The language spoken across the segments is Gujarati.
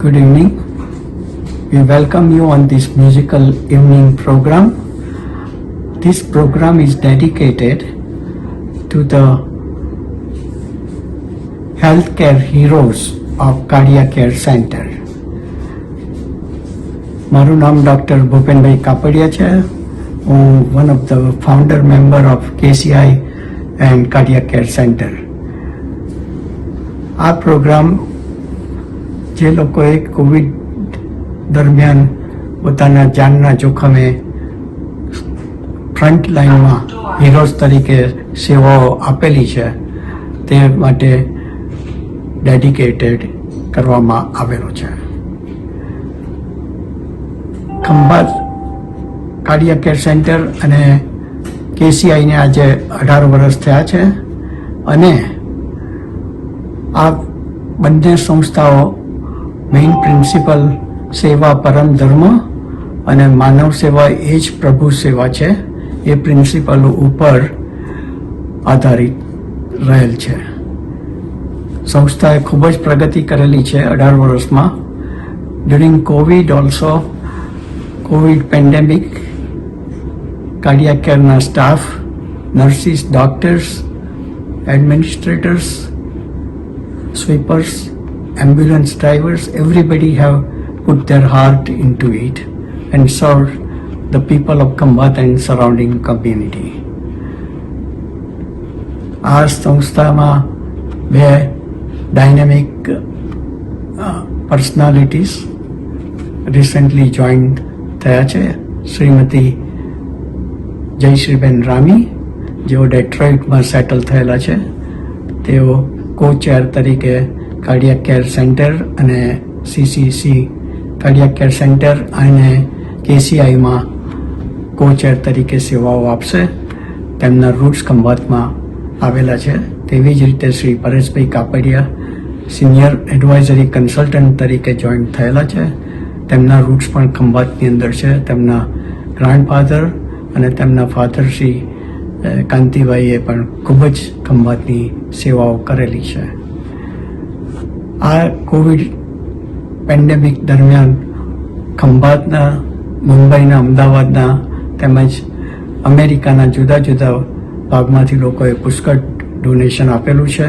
Good evening. We welcome you on this musical evening program. This program is dedicated to the healthcare heroes of Cardiac Care Center. મારું નામ ડૉક્ટર ભૂપેનભાઈ કાપડિયા છે. હું one of the founder member of KCI and cardiac care centre. આ પ્રોગ્રામ જે લોકોએ કોવિડ દરમિયાન પોતાના જાનના જોખમે ફ્રન્ટ લાઇનમાં હીરોઝ તરીકે સેવાઓ આપેલી છે તે માટે ડેડિકેટેડ કરવામાં આવેલો છે. ખંભાત કાર્ડિયાક કેર સેન્ટર અને KCIને આજે 18 વર્ષ થયા છે અને આ બંને સંસ્થાઓ મેઇન પ્રિન્સિપલ સેવા પરમ ધર્મ અને માનવ સેવા એ જ પ્રભુ સેવા છે એ પ્રિન્સિપલ ઉપર આધારિત રહેલ છે. સંસ્થાએ ખૂબ જ પ્રગતિ કરેલી છે 18 વર્ષમાં. During COVID also COVID pandemic cardiac કેરના staff, nurses, doctors, administrators, sweepers, ambulance drivers, everybody have put their heart into it and served the people of Khambhat and surrounding community. આ સંસ્થામાં બે ડાયનેમિક પર્સનાલિટીઝ રિસેન્ટલી જોઈન થયા છે. શ્રીમતી જયશ્રીબેન રામી, જેઓ ડેટ્રોઇટમાં સેટલ થયેલા છે, તેઓ co-chair તરીકે કાર્ડિયાક કેર સેન્ટર અને CCC કાર્ડિયાક કેર સેન્ટર અને KCIમાં co-chair તરીકે સેવાઓ આપશે. તેમના રૂટ્સ ખંભાતમાં આવેલા છે. તેવી જ રીતે શ્રી પરેશભાઈ કાપડિયા સિનિયર એડવાઇઝરી કન્સલ્ટન્ટ તરીકે જોઈન થયેલા છે. તેમના રૂટ્સ પણ ખંભાતની અંદર છે. તેમના ગ્રાન્ડફાધર અને તેમના ફાધર શ્રી કાંતિભાઈએ પણ ખૂબ જ ખંભાતની સેવાઓ કરેલી છે. આ કોવિડ પેન્ડેમિક દરમિયાન ખંભાતના, મુંબઈના, અમદાવાદના તેમજ અમેરિકાના જુદા જુદા ભાગમાંથી લોકોએ પુષ્કળ ડોનેશન આપેલું છે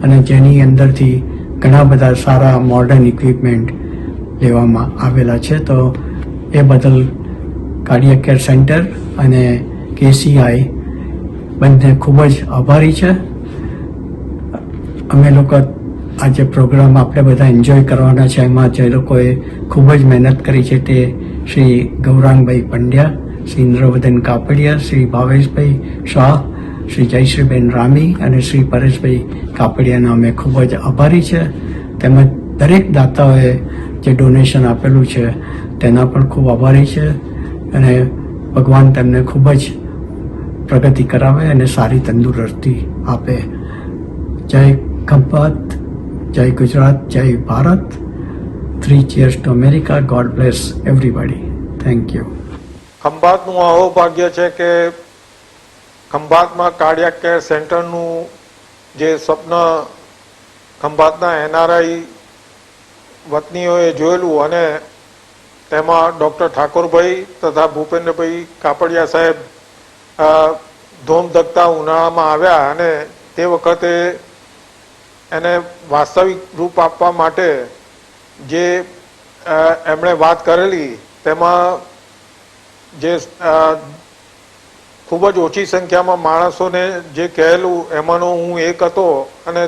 અને જેની અંદરથી ઘણા બધા સારા મોડર્ન ઇક્વિપમેન્ટ લેવામાં આવેલા છે. તો એ બદલ કાર્ડિયાક કેર સેન્ટર અને KCI બંને ખૂબ જ આભારી છે. અમે લોકો આ જે પ્રોગ્રામ આપણે બધા એન્જોય કરવાના છે એમાં જે લોકોએ ખૂબ જ મહેનત કરી છે તે શ્રી ગૌરાંગભાઈ પંડ્યા, શ્રી ઇન્દ્રવદન કાપડિયા, શ્રી ભાવેશભાઈ શાહ, શ્રી જયશ્રીબેન રામી અને શ્રી પરેશભાઈ કાપડિયાના અમે ખૂબ જ આભારી છે. તેમજ દરેક દાતાઓએ જે ડોનેશન આપેલું છે તેના પણ ખૂબ આભારી છે અને ભગવાન તેમને ખૂબ જ પ્રગતિ કરાવે અને સારી તંદુરસ્તી આપે. જય ખંભાત, જય ગુજરાત, જય Bharat. 3 cheers to America. God bless everybody. Thank you. ખંભાતનું અહોભાગ્ય છે કે ખંભાતમાં કાર્ડિયાક કેર સેન્ટરનું જે સ્વપ્ન ખંભાતના NRI વતનીઓએ જોયેલું અને તેમાં ડૉક્ટર ઠાકોરભાઈ તથા ભૂપેન્દ્રભાઈ કાપડિયા સાહેબ ધોમ ધકતા ઉનાળામાં આવ્યા અને તે વખતે એને વાસ્તવિક રૂપ આપવા માટે જે એમણે વાત કરેલી તેમાં જે ખૂબ જ ઓછી સંખ્યામાં માણસોને જે કહેલું એમાંનો હું એક હતો અને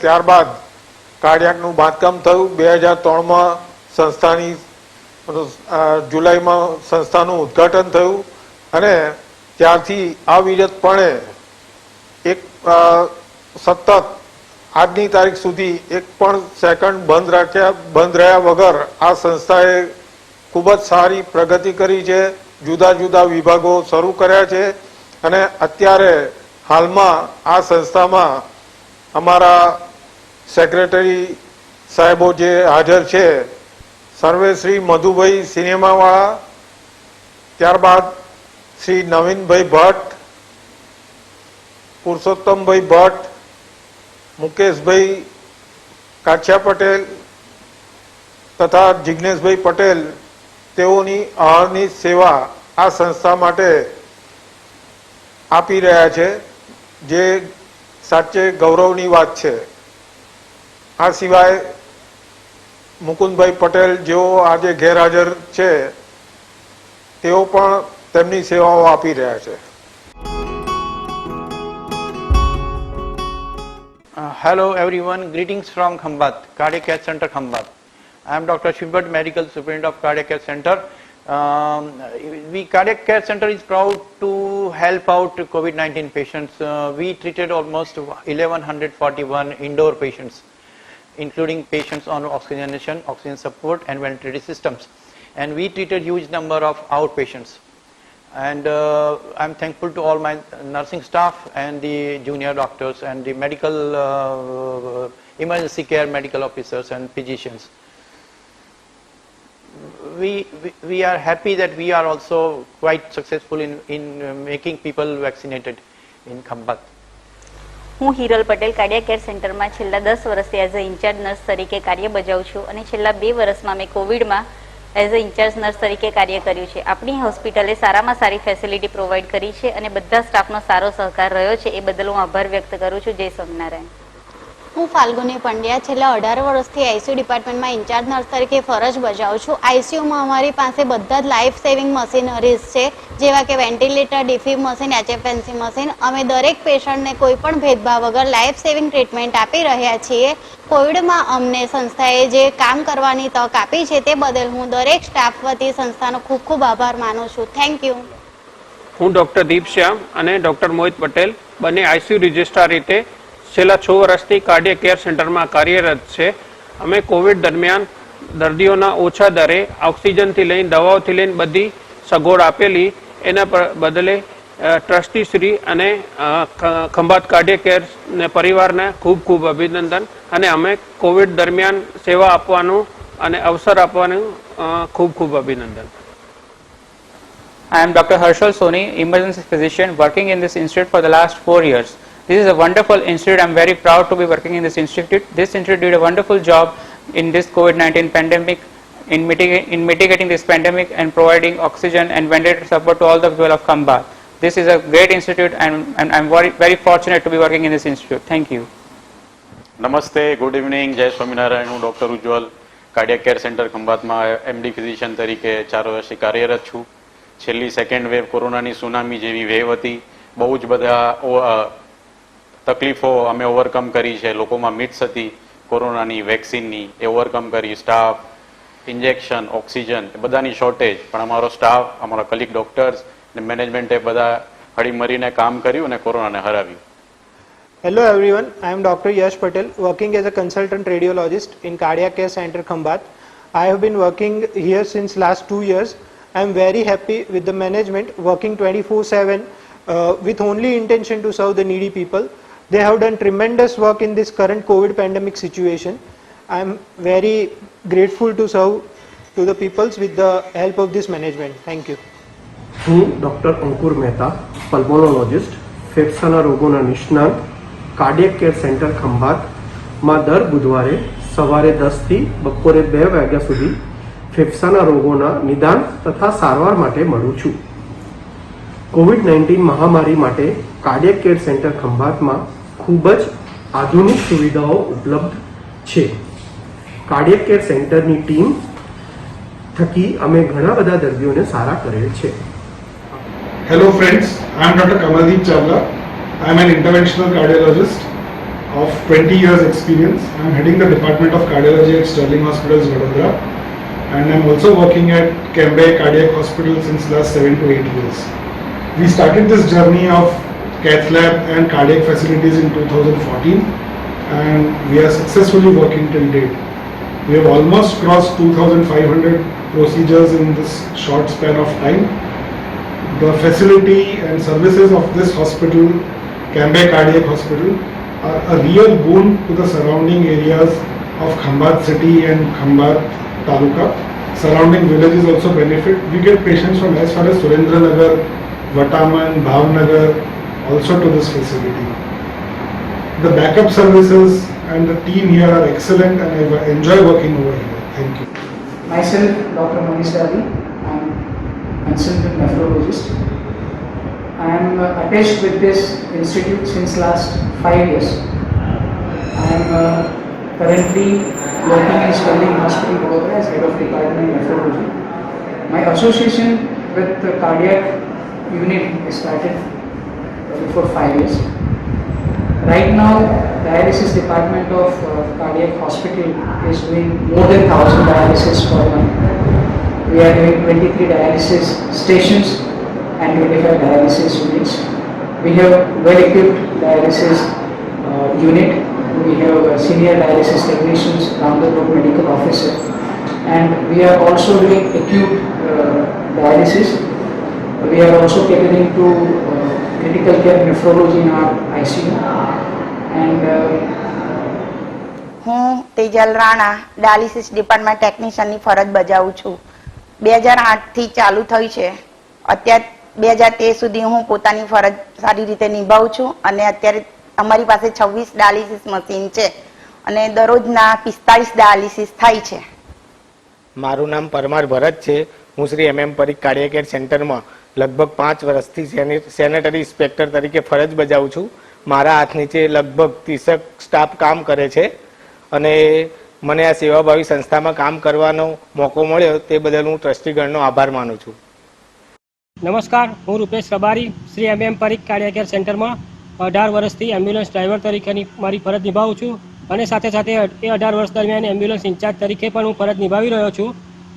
ત્યારબાદ કાર્ડિયાકનું બાંધકામ થયું. 2003માં સંસ્થાની જુલાઈમાં સંસ્થાનું ઉદ્ઘાટન થયું અને ત્યારથી અવિરતપણે એક સતત આજની તારીખ સુધી એક પણ સેકન્ડ બંધ રહ્યા વગર આ સંસ્થાએ ખૂબ જ સારી પ્રગતિ કરી છે. જુદા જુદા વિભાગો શરૂ કર્યા છે અને અત્યારે હાલમાં આ સંસ્થામાં અમારા સેક્રેટરી સાહેબો જે હાજર છે, સર્વે શ્રી મધુભાઈ સિનેમાવાળા, ત્યારબાદ શ્રી નવીનભાઈ ભટ્ટ, પુરુષોત્તમભાઈ ભટ્ટ, મુકેશભાઈ કાછિયા પટેલ, તથા જિજ્ઞેશભાઈ પટેલ તેઓની આહારની સેવા આ સંસ્થા માટે આપી રહ્યા છે, જે સાચે ગૌરવની વાત છે. આ સિવાય મુકુંદભાઈ પટેલ જેઓ આજે ગેરહાજર છે, તેઓ પણ તેમની સેવાઓ આપી રહ્યા છે. Hello everyone, greetings from Khambat, Cardiac Care Center Khambat. I am Dr. Shivbhat, Medical Superintendent of Cardiac Care Center. Cardiac Care Center is proud to help out COVID-19 patients. We treated almost 1141 indoor patients, including patients on oxygenation, oxygen support and ventilatory systems. And we treated huge number of outpatients. And I'm thankful to all my nursing staff and the junior doctors and the medical emergency care medical officers and physicians. We are happy that we are also quite successful in making people vaccinated in Khambat. હું હિરલ પટેલ કાર્ડિયાક કેર સેન્ટરમાં છેલ્લા 10 વર્ષથી એઝ અ ઇન્ચાર્જ નર્સ તરીકે કાર્ય બજાવું છું અને છેલ્લા 2 વર્ષમાં મેં કોવિડમાં એઝ અ ઇન્ચાર્જ નર્સ તરીકે કાર્ય કર્યું છે. આપણી હોસ્પિટલે સારામાં સારી ફેસિલિટી પ્રોવાઈડ કરી છે અને બધા સ્ટાફનો સારો સહકાર રહ્યો છે. એ બદલ હું આભાર વ્યક્ત કરું છું. જય સ્વામિનારાયણ. હું ફાલ્ગુની પંડ્યા છેલ્લા 18 વર્ષથી આઈસીયુ ડિપાર્ટમેન્ટમાં ઇન્ચાર્જ નર્સ તરીકે ફરજ બજાવું છું. આઈસીયુમાં અમારી પાસે બધા જ લાઈફ સેવિંગ મશીનરીઝ છે, જેવા કે વેન્ટિલેટર, ડીફી મશીન, એચએફએનસી મશીન. અમે દરેક પેશન્ટને કોઈ પણ ભેદભાવ વગર લાઈફ સેવિંગ ટ્રીટમેન્ટ આપી રહ્યા છીએ. કોવિડમાં અમને સંસ્થાએ જે કામ કરવાની તક આપી છે તે બદલ હું દરેક સ્ટાફ વતી સંસ્થાનો ખૂબ ખૂબ આભાર માનું છું. Thank you. હું ડૉક્ટર દીપ શ્યામ અને ડૉક્ટર મોહિત પટેલ બંને આઈસીયુ રજિસ્ટ્રાર રીતે છેલ્લા 6 વર્ષથી કાર્ડિયાક કેર સેન્ટરમાં કાર્યરત છે. અમે કોવિડ દરમિયાન દર્દીઓના ઓછા દરે ઓક્સિજનથી લઈને દવાઓથી લઈને બધી સગવડ આપેલી, એના બદલે ટ્રસ્ટીશ્રી અને ખંભાત કાર્ડિયાક કેર પરિવારને ખૂબ ખૂબ અભિનંદન. અને અમે કોવિડ દરમિયાન સેવા આપવાનું અને અવસર આપવાનું ખૂબ ખૂબ અભિનંદન. I am Dr. Harshal Soni, emergency physician working in this institute for the last 4 years. This is a wonderful institute. I am very proud to be working in this institute. This institute did a wonderful job in this COVID-19 pandemic, in mitigating this pandemic and providing oxygen and ventilator support to all the people of Khambat. This is a great institute and I am very fortunate to be working in this institute. Thank you. નમસ્તે, ગુડ ઇવનિંગ, જય સ્વામિનારાયણ. હું doctor Ujjwal cardiac care centre ખંભાતમાં એમડી ફિઝિશિયન તરીકે 4 વર્ષથી કાર્યરત છું. છેલ્લી સેકન્ડ વેવ કોરોનાની સુનામી જેવી વેવ હતી. બહુ જ બધા તકલીફો અમે ઓવરકમ કરી છે. લોકોમાં મિથ્સ હતી કોરોનાની, વેક્સિનની, એ ઓવરકમ કરી. સ્ટાફ, ઇન્જેક્શન, ઓક્સિજન એ બધાની શોર્ટેજ, પણ અમારો સ્ટાફ, અમારા કલીગ ડૉક્ટર્સ અને મેનેજમેન્ટે બધા હળીમળીને કામ કર્યું અને કોરોનાને હરાવ્યું. Hello everyone, I am Dr. Yash Patel, working as a consultant radiologist in Cardiac Care Center Khambat. I have been working here since last 2 years. I am very happy with the management, working 24/7 with only intention to serve the needy people. They have done tremendous work in this current COVID pandemic situation. I am very grateful to serve to the peoples with the help of this management. Thank you. હું ડૉક્ટર અંકુર મહેતા, પલ્મોનોલોજિસ્ટ, ફેફસાના રોગોના નિષ્ણાત, કાર્ડિયાક કેર સેન્ટર ખંભાતમાં દર બુધવારે સવારે 10 થી બપોરે 2 વાગ્યા સુધી ફેફસાના રોગોના નિદાન તથા સારવાર માટે મળું છું. કોવિડ-19 મહામારી માટે કાર્ડિયાક કેર સેન્ટર ખંભાતમાં ખૂબ જ આધુનિક સુવિધાઓ ઉપલબ્ધ છે. કાર્ડિયાક કેર સેન્ટરની ટીમ થકી અમે ઘણા બધા દર્દીઓને સારા કરેલ છે. Hello friends, I am Dr. Kamaldeep Chawla. I am an interventional cardiologist of 20 years experience. I am heading the Department of Cardiology at Sterling Hospitals, Vadodara, and I am also working at Cambay Cardiac Hospital since last 7 to 8 years. We started this journey of cath lab and cardiac facilities in 2014 and we are successfully working till date. We have almost crossed 2,500 procedures in this short span of time. The facility and services of this hospital, Cambay Cardiac Hospital, are a real boon to the surrounding areas of Khambat city and Khambat Taluka. Surrounding villages also benefit. We get patients from as far as Surendranagar, Vataman, Bhavnagar also to this facility. The backup services and the team here are excellent and I enjoy working over here. Thank you. Myself, Dr. Manish Dali. I am consultant nephrologist. I am attached with this institute since last 5 years. I am currently working in Sterling Hospital, Vadodara as head of department nephrology. My association with the cardiac unit started before 5 years. Right now, dialysis department of cardiac hospital is doing more than 1,000 dialysis per month. We are doing 23 dialysis stations and 25 dialysis units. We have well-equipped dialysis unit. We have senior dialysis technicians, round-the-clock medical officer, and we are also doing acute dialysis. We are also catering to critical care nephrology in our ICU. And હું તેજલ રાણા ડાયાલિસિસ ડિપાર્ટમેન્ટ ટેકનિશિયનની ફરજ બજાવું છું. 2008થી ચાલુ થઈ છે. અત્યારે 2013 સુધી હું પોતાની ફરજ સારી રીતે નિભાવું છું અને અત્યારે અમારી પાસે 26 ડાયાલિસિસ મશીન છે અને દરરોજના 45 ડાયાલિસિસ થાય છે. મારું નામ પરમાર ભરત છે. હું Shri MM Parikh cardiac care સેન્ટરમાં લગભગ 5 વર્ષથી સેનેટરી ઇન્સ્પેક્ટર તરીકે ફરજ બજાવું છું. મારા હાથ નીચે લગભગ 30 સ્ટાફ કામ કરે છે અને મને આ સેવાભાવી સંસ્થામાં કામ કરવાનો મોકો મળ્યો તે બદલ હું ટ્રસ્ટીગણનો આભાર માનું છું. નમસ્કાર, હું Rupesh Rabari Shri MM Parikh cardiac care સેન્ટરમાં 18 વર્ષથી એમ્બ્યુલન્સ ડ્રાઈવર તરીકેની મારી ફરજ નિભાવું છું અને સાથે સાથે એ 18 વર્ષ દરમિયાન એમ્બ્યુલન્સ ઇન્ચાર્જ તરીકે પણ હું ફરજ નિભાવી રહ્યો છું.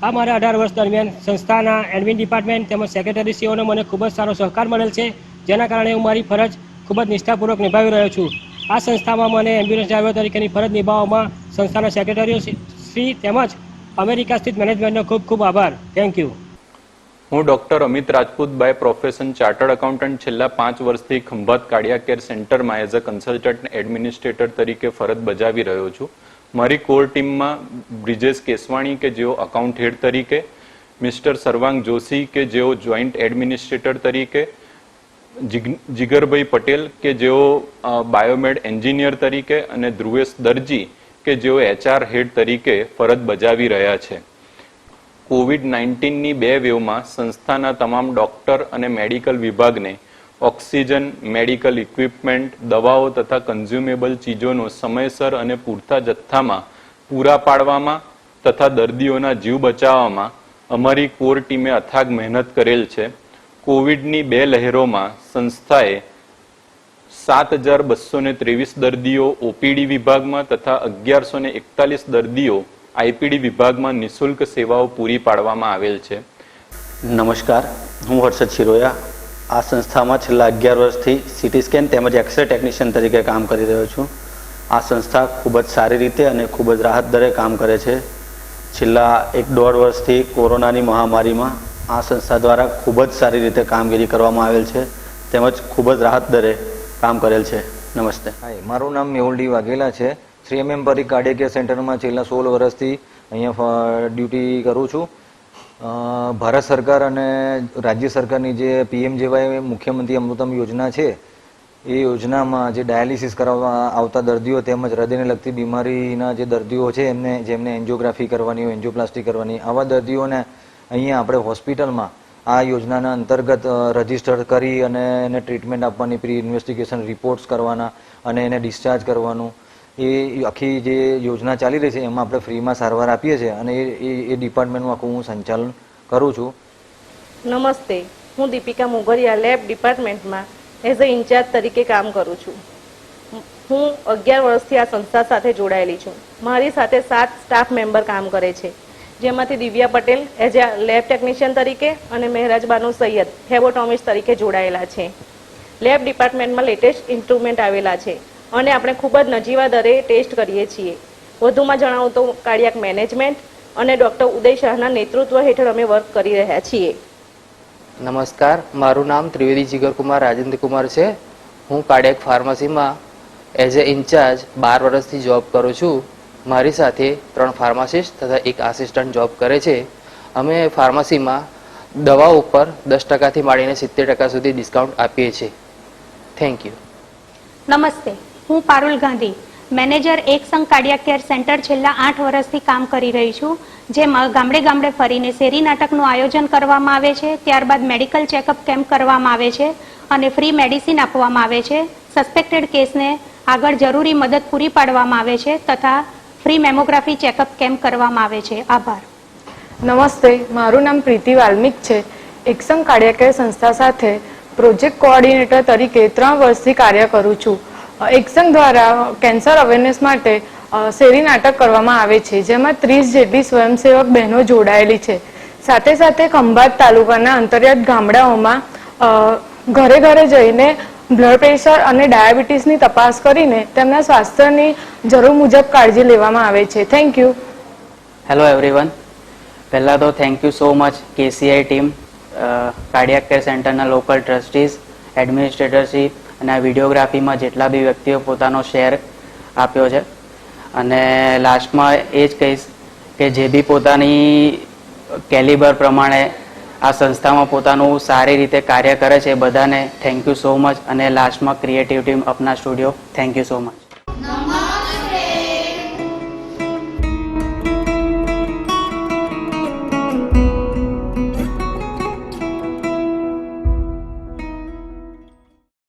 આ મારા 18 વર્ષ દરમિયાન સંસ્થાના એડમિન ડિપાર્ટમેન્ટ તેમજ સેક્રેટરીશ્રીઓનો મને ખૂબ જ સારો સહકાર મળેલ છે, જેના કારણે હું મારી ફરજ ખૂબ જ નિષ્ઠાપૂર્વક નિભાવી રહ્યો છું. આ સંસ્થામાં મને એમ્બ્યુલન્સ ડ્રાઈવર તરીકેની ફરજ નિભાવવામાં સંસ્થાના સેક્રેટરીઓ શ્રી તેમજ અમેરિકા સ્થિત મેનેજમેન્ટનો ખૂબ ખૂબ આભાર. Thank you. હું doctor Amit Rajput by profession chartered accountant છેલ્લા 5 વર્ષથી ખંભાત કાર્ડિયાક કેર સેન્ટરમાં એઝ અ કન્સલ્ટન્ટ એડમિનિસ્ટ્રેટર તરીકે ફરજ બજાવી રહ્યો છું. મારી કોર ટીમમાં બ્રિજેશ કેસવાણી કે જેઓ અકાઉન્ટ હેડ તરીકે, મિસ્ટર સર્વાંગ જોશી કે જેઓ જોઈન્ટ એડમિનિસ્ટ્રેટર તરીકે, જીગરભાઈ પટેલ કે જેઓ બાયોમેડ એન્જિનિયર તરીકે અને ધ્રુવેશ દરજી કે જેઓ HR હેડ તરીકે ફરજ બજાવી રહ્યા છે. કોવિડ-19ની 2 વેવમાં સંસ્થાના તમામ ડોક્ટર અને મેડિકલ વિભાગને ઓક્સિજન, મેડિકલ ઇક્વિપમેન્ટ, દવાઓ તથા કન્ઝ્યુમેબલ ચીજોનો સમયસર અને પૂરતા જથ્થામાં પૂરા પાડવામાં તથા દર્દીઓના જીવ બચાવવામાં અમારી કોર ટીમે અથાગ મહેનત કરેલ છે. કોવિડની 2 લહેરોમાં સંસ્થાએ 7,223 દર્દીઓ OPD વિભાગમાં તથા 1,141 દર્દીઓ IPD વિભાગમાં નિઃશુલ્ક સેવાઓ પૂરી પાડવામાં આવેલ છે. નમસ્કાર, હું હર્ષદ શિરોયા આ સંસ્થામાં છેલ્લા 11 વર્ષથી CT સ્કેન તેમજ એક્સરે ટેકનિશિયન તરીકે કામ કરી રહ્યો છું. આ સંસ્થા ખૂબ જ સારી રીતે અને ખૂબ જ રાહત દરે કામ કરે છે. છેલ્લા 1-1.5 વર્ષથી કોરોનાની મહામારીમાં આ સંસ્થા દ્વારા ખૂબ જ સારી રીતે કામગીરી કરવામાં આવેલ છે તેમજ ખૂબ જ રાહત દરે કામ કરેલ છે. નમસ્તે. હાય, મારું નામ મેહુલ ડી વાઘેલા છે. Shri MM Parikh cardiac care સેન્ટરમાં છેલ્લા 16 વર્ષથી અહીંયા ડ્યુટી કરું છું. ભારત સરકાર અને રાજ્ય સરકારની જે PMJY મુખ્યમંત્રી અમૃતમ યોજના છે એ યોજનામાં જે ડાયાલિસિસ કરાવવા આવતા દર્દીઓ તેમજ હૃદયને લગતી બીમારીના જે દર્દીઓ છે જેમને એન્જિયોગ્રાફી કરવાની હોય, એન્જિયોપ્લાસ્ટી કરવાની, આવા દર્દીઓને અહીંયા આપણે હોસ્પિટલમાં આ યોજનાના અંતર્ગત રજીસ્ટર કરી અને એને ટ્રીટમેન્ટ આપવાની, પ્રી ઇન્વેસ્ટિગેશન રિપોર્ટ્સ કરવાના અને એને ડિસ્ચાર્જ કરવાનું, એ આખી જે યોજના ચાલી રહી છે એમાં આપણે ફ્રીમાં સારવાર આપીએ છીએ અને એ ડિપાર્ટમેન્ટમાં હું સંચાલન કરું છું. નમસ્તે, હું દીપિકા મોગરિયા લેબ ડિપાર્ટમેન્ટમાં એઝ અ ઇન્ચાર્જ તરીકે કામ કરું છું. હું 11 વર્ષથી આ સંસ્થા સાથે જોડાયેલી છું. મારી સાથે 7 સ્ટાફ મેમ્બર કામ કરે છે, જેમાંથી Divya Patel as a lab technician તરીકે અને મહેરાજ બાનુ સૈયદ ફેબોટોમિસ્ટ તરીકે જોડાયેલા છે. લેબ ડિપાર્ટમેન્ટમાં લેટેસ્ટ ઇન્સ્ટ્રુમેન્ટ આવેલા છે અને આપણે ખૂબ જ નજીવા દરે ટેસ્ટ કરીએ છીએ. વધુમાં જણાવું તો કાર્ડિયાક મેનેજમેન્ટ અને ડૉક્ટર ઉદય શાહના નેતૃત્વ હેઠળ અમે વર્ક કરી રહ્યા છીએ. નમસ્કાર, મારું નામ ત્રિવેદી જીગરકુમાર રાજેન્દ્રકુમાર છે. હું કાર્ડિયાક ફાર્મસીમાં એઝ એ ઇન્ચાર્જ 12 વર્ષથી જોબ કરું છું. મારી સાથે 3 ફાર્માસિસ્ટ તથા 1 આસિસ્ટન્ટ જોબ કરે છે. અમે ફાર્મસીમાં દવાઓ ઉપર 10%થી માંડીને 70% સુધી ડિસ્કાઉન્ટ આપીએ છીએ. Thank you. નમસ્તે, હું પારુલ ગાંધી મેનેજર એક સંઘ કાર્ડિયાક કેર સેન્ટર છેલ્લા 8 વર્ષથી કામ કરી રહી છું, જેમાં ગામડે ગામડે ફરીને શેરી નાટકનું આયોજન કરવામાં આવે છે, ત્યારબાદ મેડિકલ ચેકઅપ કેમ્પ કરવામાં આવે છે અને ફ્રી મેડિસિન આપવામાં આવે છે. સસ્પેક્ટેડ કેસને આગળ જરૂરી મદદ પૂરી પાડવામાં આવે છે તથા ફ્રી મેમોગ્રાફી ચેકઅપ કેમ્પ કરવામાં આવે છે. આભાર. નમસ્તે, મારું નામ પ્રીતિ વાલ્મિક છે. એકસંગ કાર્ડિયાક કેર સંસ્થા સાથે પ્રોજેક્ટ કોઓર્ડિનેટર તરીકે 3 વર્ષથી કાર્ય કરું છું. એકસંગ દ્વારા કેન્સર અવેરનેસ માટે શેરી નાટક કરવામાં આવે છે, જેમાં 30 જેટલી સ્વયંસેવક બહેનો જોડાયેલી છે. સાથે સાથે ખંભાત તાલુકાના અંતરિયાળ ગામડાઓમાં ઘરે ઘરે જઈને બ્લડ પ્રેશર અને ડાયાબિટીસની તપાસ કરીને તેમના સ્વાસ્થ્યની જરૂર મુજબ કાળજી લેવામાં આવે છે. Thank you. Hello everyone. પહેલાં તો thank you so much KCI team, cardiac care સેન્ટરના લોકલ ટ્રસ્ટીઝ, એડમિનિસ્ટ્રેટરશ્રી અને આ વિડીયોગ્રાફીમાં જેટલા બી વ્યક્તિઓ પોતાનો શેર આપ્યો છે. અને લાસ્ટમાં એ જ કહીશ કે જે બી પોતાની કેલિબર પ્રમાણે આ સંસ્થામાં પોતાનું સારી રીતે કાર્ય કરે છે બધાને થેન્ક યુ સો મચ. અને લાસ્ટમાં creative team Apna studio, thank you so much.